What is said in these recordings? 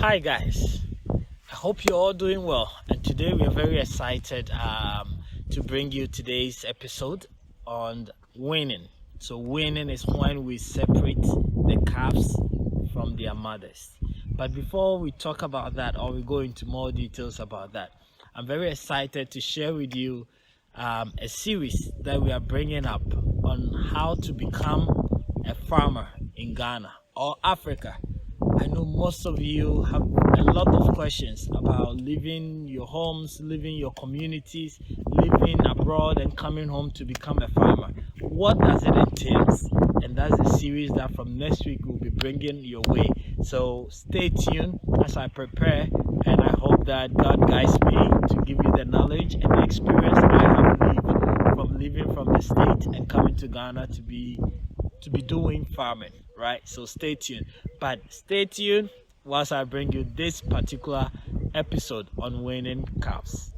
Hi guys, I hope you're all doing well, and today we are very excited to bring you today's episode on weaning. So weaning is when we separate the calves from their mothers. But before we talk about that, or we go into more details about that, I'm very excited to share with you a series that we are bringing up on how to become a farmer in Ghana or Africa. I know most of you have a lot of questions about leaving your homes, leaving your communities, living abroad and coming home to become a farmer. What does it entail? And that's the series that from next week we'll be bringing your way. So stay tuned as I prepare, and I hope that God guides me to give you the knowledge and the experience I have lived from living from the state and coming to Ghana to be doing farming, right? So stay tuned. But stay tuned whilst I bring you this particular episode on weaning calves.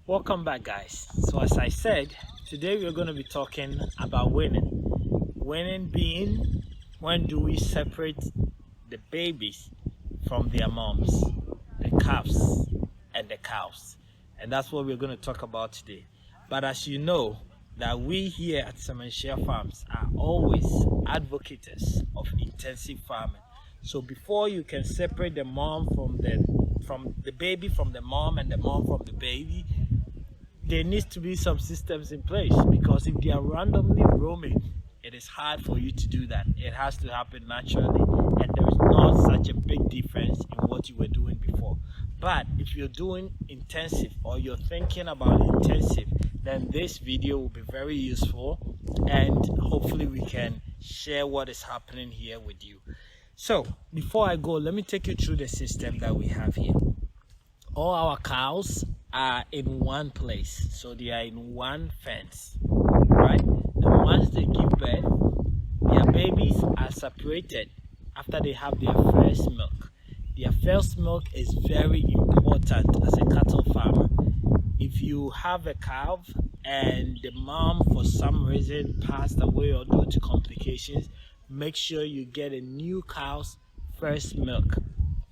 Welcome back, guys. So as I said, today we're going to be talking about weaning. Weaning being when do we separate the babies from their moms, the calves and the cows. And that's what we're going to talk about today. But as you know, that we here at Achimota Farms are always advocates of intensive farming. So before you can separate the mom from the baby from the mom and the mom from the baby, there needs to be some systems in place, because if they are randomly roaming, it is hard for you to do that. It has to happen naturally, and there is not such a big difference in what you were doing before. But if you're doing intensive or you're thinking about intensive, then this video will be very useful, and hopefully we can share what is happening here with you. So before I go, let me take you through the system that we have here. All our cows are in one place, so they are in one fence, right? And once they give birth, their babies are separated after they have their first milk. Their first milk is very important as a cattle farmer. If you have a calf and the mom for some reason passed away or due to complications, make sure you get a new cow's first milk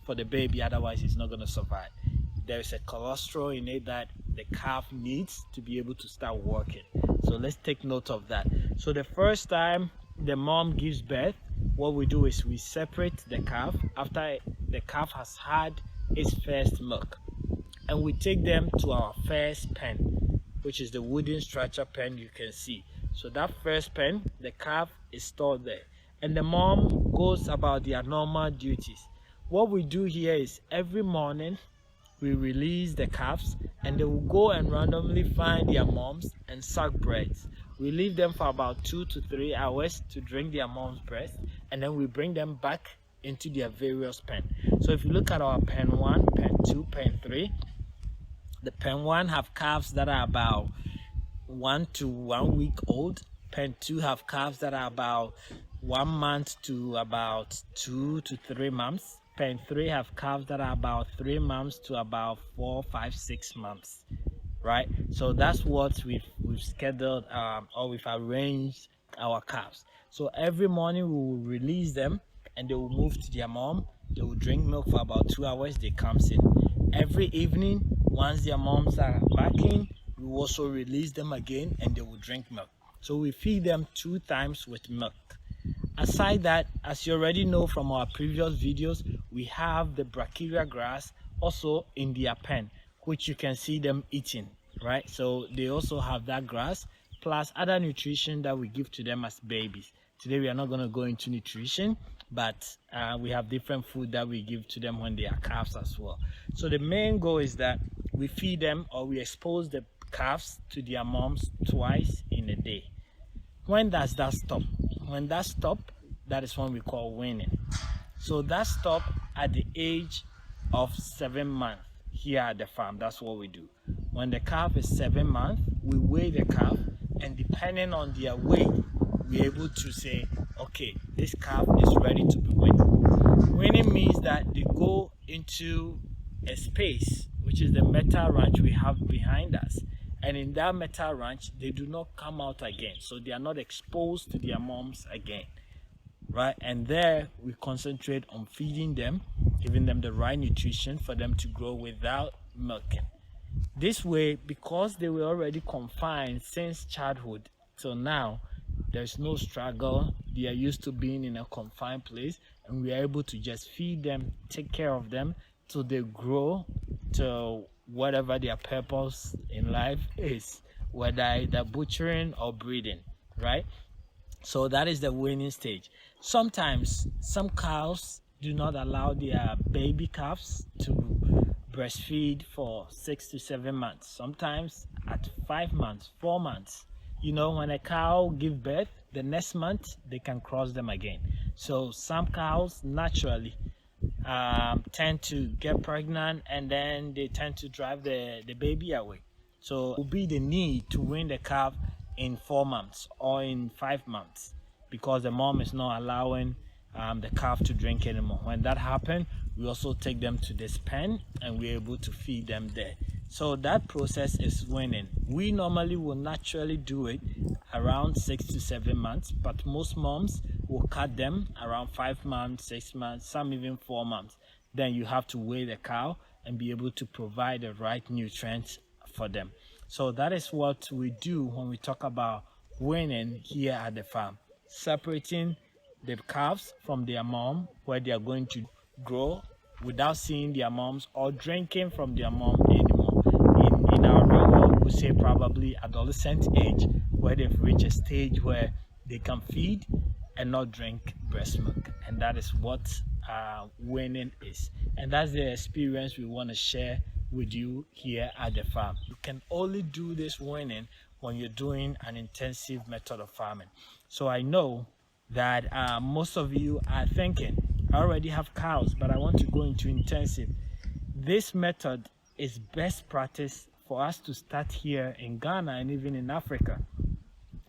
for the baby, otherwise it's not going to survive. There is a cholesterol in it that the calf needs to be able to start working. So let's take note of that. So the first time the mom gives birth, what we do is we separate the calf after the calf has had its first milk, and we take them to our first pen, which is the wooden structure pen you can see. So that first pen, the calf is stored there, and the mom goes about their normal duties. What we do here is every morning we release the calves, and they will go and randomly find their moms and suck breasts. We leave them for about 2 to 3 hours to drink their mom's breast, and then we bring them back into their various pen. So if you look at our pen 1, pen 2, pen 3, the pen 1 have calves that are about 1 to 1 week old. Pen 2 have calves that are about 1 month to about 2 to 3 months. Pen 3 have calves that are about 3 months to about 4, 5, 6 months, right? So that's what we've scheduled or we've arranged our calves. So every morning we will release them, and they will move to their mom. They will drink milk for about 2 hours. They come in. Every evening, once their moms are back in, we will also release them again, and they will drink milk. So we feed them 2 times with milk. Aside that, as you already know from our previous videos, we have the brachiaria grass also in their pen, which you can see them eating, right? So they also have that grass plus other nutrition that we give to them as babies. Today we are not going to go into nutrition, but we have different food that we give to them when they are calves as well. So the main goal is that we feed them, or we expose the calves to their moms twice in a day. When does that stop? When that stop, that is when we call weaning. So that stop at the age of 7 months here at the farm. That's what we do. When the calf is 7 months, we weigh the calf, and depending on their weight, we're able to say, okay, this calf is ready to be weaned. Weaning means that they go into a space, which is the metal ranch we have behind us. And in that metal ranch, they do not come out again. So they are not exposed to their moms again. Right? And there we concentrate on feeding them, giving them the right nutrition for them to grow without milking. This way, because they were already confined since childhood till now, there's no struggle. They are used to being in a confined place, and we are able to just feed them, take care of them till they grow to whatever their purpose in life is, whether they're butchering or breeding, right? So that is the weaning stage. Sometimes some cows do not allow their baby calves to breastfeed for 6 to 7 months. Sometimes at 5 months, 4 months. You know, when a cow gives birth, the next month they can cross them again. So some cows naturally tend to get pregnant, and then they tend to drive the baby away. So it will be the need to wean the calf in 4 months or in 5 months, because the mom is not allowing the calf to drink anymore. When that happens, we also take them to this pen and we're able to feed them there. So that process is weaning. We normally will naturally do it around 6 to 7 months, but most moms will cut them around 5 months, 6 months, some even 4 months. Then you have to weigh the cow and be able to provide the right nutrients for them. So that is what we do when we talk about weaning here at the farm, separating the calves from their mom, where they are going to grow without seeing their moms or drinking from their mom anymore. In our real world, we say probably adolescent age, where they've reached a stage where they can feed and not drink breast milk. And that is what weaning is. And that's the experience we want to share with you here at the farm. You can only do this weaning when you're doing an intensive method of farming. So I know that most of you are thinking, I already have cows, but I want to go into intensive. This method is best practice for us to start here in Ghana and even in Africa,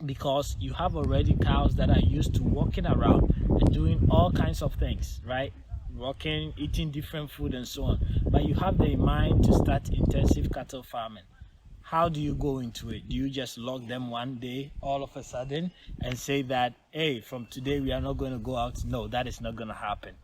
because you have already cows that are used to walking around and doing all kinds of things, right? Walking, eating different food and so on. But you have them in mind to start intensive cattle farming. How do you go into it? Do you just lock them one day all of a sudden and say that, hey, from today we are not going to go out? No, that is not going to happen.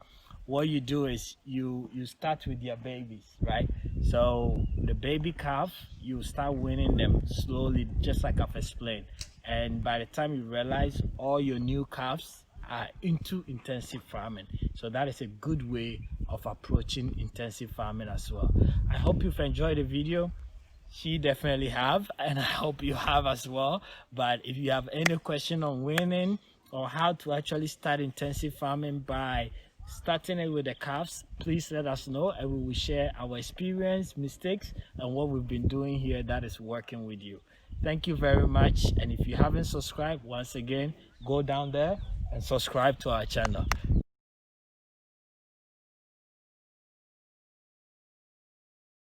What you do is you start with your babies, right? So the baby calf, you start weaning them slowly, just like I've explained. And by the time you realize all your new calves are into intensive farming. So that is a good way of approaching intensive farming as well. I hope you've enjoyed the video. She definitely have, and I hope you have as well. But if you have any question on weaning or how to actually start intensive farming by starting it with the calves, please let us know, and we will share our experience, mistakes, and what we've been doing here that is working with you. Thank you very much. And if you haven't subscribed, once again, go down there and subscribe to our channel.